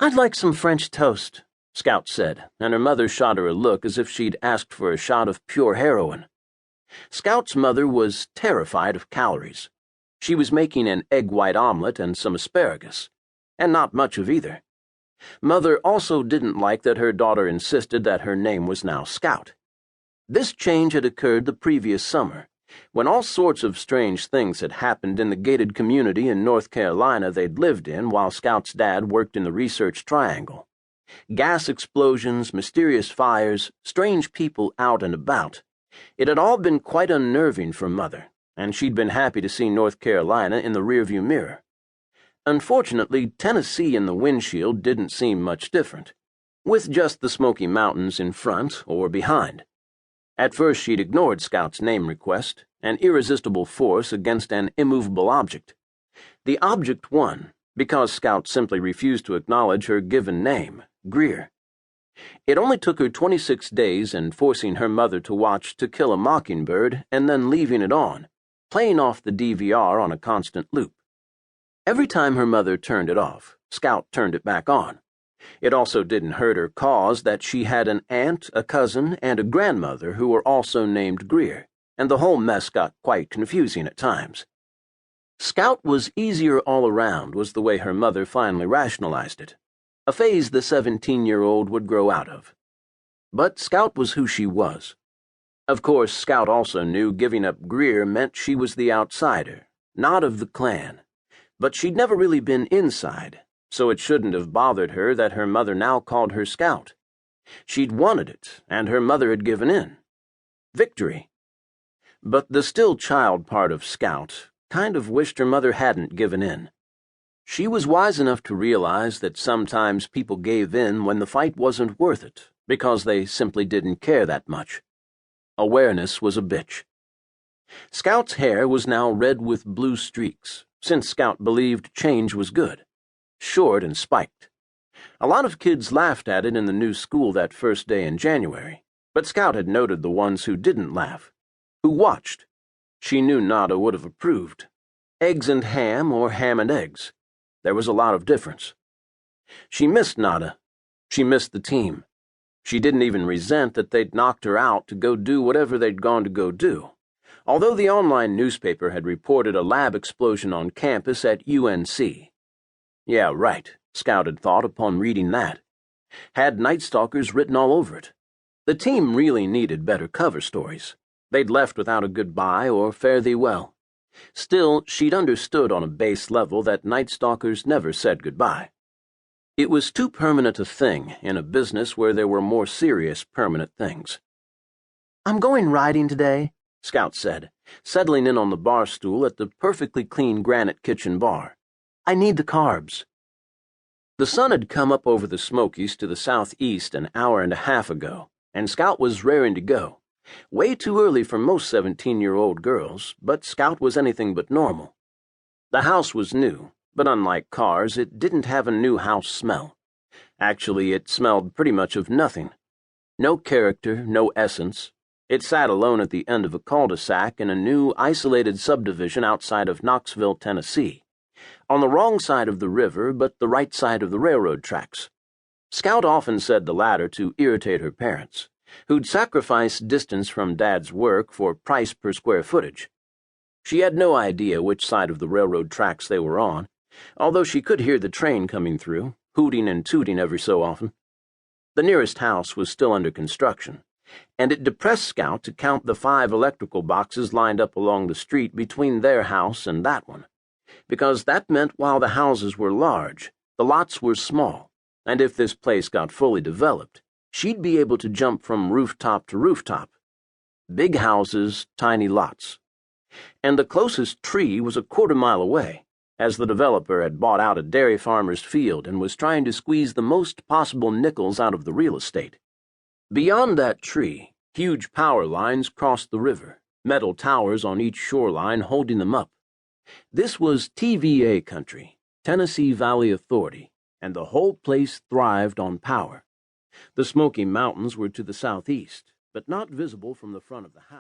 "I'd like some French toast," Scout said, and her mother shot her a look as if she'd asked for a shot of pure heroin. Scout's mother was terrified of calories. She was making an egg white omelet and some asparagus, and not much of either. Mother also didn't like that her daughter insisted that her name was now Scout. This change had occurred the previous summer, when all sorts of strange things had happened in the gated community in North Carolina they'd lived in while Scout's dad worked in the Research Triangle. Gas explosions, mysterious fires, strange people out and about. It had all been quite unnerving for Mother, and she'd been happy to see North Carolina in the rearview mirror. Unfortunately, Tennessee in the windshield didn't seem much different, with just the Smoky Mountains in front or behind. At first she'd ignored Scout's name request, an irresistible force against an immovable object. The object won, because Scout simply refused to acknowledge her given name, Greer. It only took her 26 days and forcing her mother to watch To Kill a Mockingbird and then leaving it on, playing off the DVR on a constant loop. Every time her mother turned it off, Scout turned it back on. It also didn't hurt her cause that she had an aunt, a cousin, and a grandmother who were also named Greer, and the whole mess got quite confusing at times. Scout was easier all around was the way her mother finally rationalized it, a phase the 17-year-old would grow out of. But Scout was who she was. Of course, Scout also knew giving up Greer meant she was the outsider, not of the clan. But she'd never really been inside, so it shouldn't have bothered her that her mother now called her Scout. She'd wanted it, and her mother had given in. Victory. But the still child part of Scout kind of wished her mother hadn't given in. She was wise enough to realize that sometimes people gave in when the fight wasn't worth it, because they simply didn't care that much. Awareness was a bitch. Scout's hair was now red with blue streaks, since Scout believed change was good. Short and spiked. A lot of kids laughed at it in the new school that first day in January, but Scout had noted the ones who didn't laugh, who watched. She knew Nada would have approved. Eggs and ham or ham and eggs. There was a lot of difference. She missed Nada. She missed the team. She didn't even resent that they'd knocked her out to go do whatever they'd gone to go do, although the online newspaper had reported a lab explosion on campus at UNC. Yeah, right, Scout had thought upon reading that. Had Nightstalkers written all over it. The team really needed better cover stories. They'd left without a goodbye or fare thee well. Still, she'd understood on a base level that Nightstalkers never said goodbye. It was too permanent a thing in a business where there were more serious permanent things. "I'm going riding today," Scout said, settling in on the bar stool at the perfectly clean granite kitchen bar. "I need the carbs." The sun had come up over the Smokies to the southeast an hour and a half ago, and Scout was raring to go. Way too early for most 17-year-old girls, but Scout was anything but normal. The house was new, but unlike cars, it didn't have a new house smell. Actually, it smelled pretty much of nothing. No character, no essence. It sat alone at the end of a cul-de-sac in a new, isolated subdivision outside of Knoxville, Tennessee, on the wrong side of the river but the right side of the railroad tracks. Scout often said the latter to irritate her parents, who'd sacrifice distance from Dad's work for price per square footage. She had no idea which side of the railroad tracks they were on, although she could hear the train coming through, hooting and tooting every so often. The nearest house was still under construction, and it depressed Scout to count the 5 electrical boxes lined up along the street between their house and that one, because that meant while the houses were large, the lots were small, and if this place got fully developed, she'd be able to jump from rooftop to rooftop. Big houses, tiny lots. And the closest tree was a quarter-mile away, as the developer had bought out a dairy farmer's field and was trying to squeeze the most possible nickels out of the real estate. Beyond that tree, huge power lines crossed the river, metal towers on each shoreline holding them up. This was TVA country, Tennessee Valley Authority, and the whole place thrived on power. The Smoky Mountains were to the southeast, but not visible from the front of the house.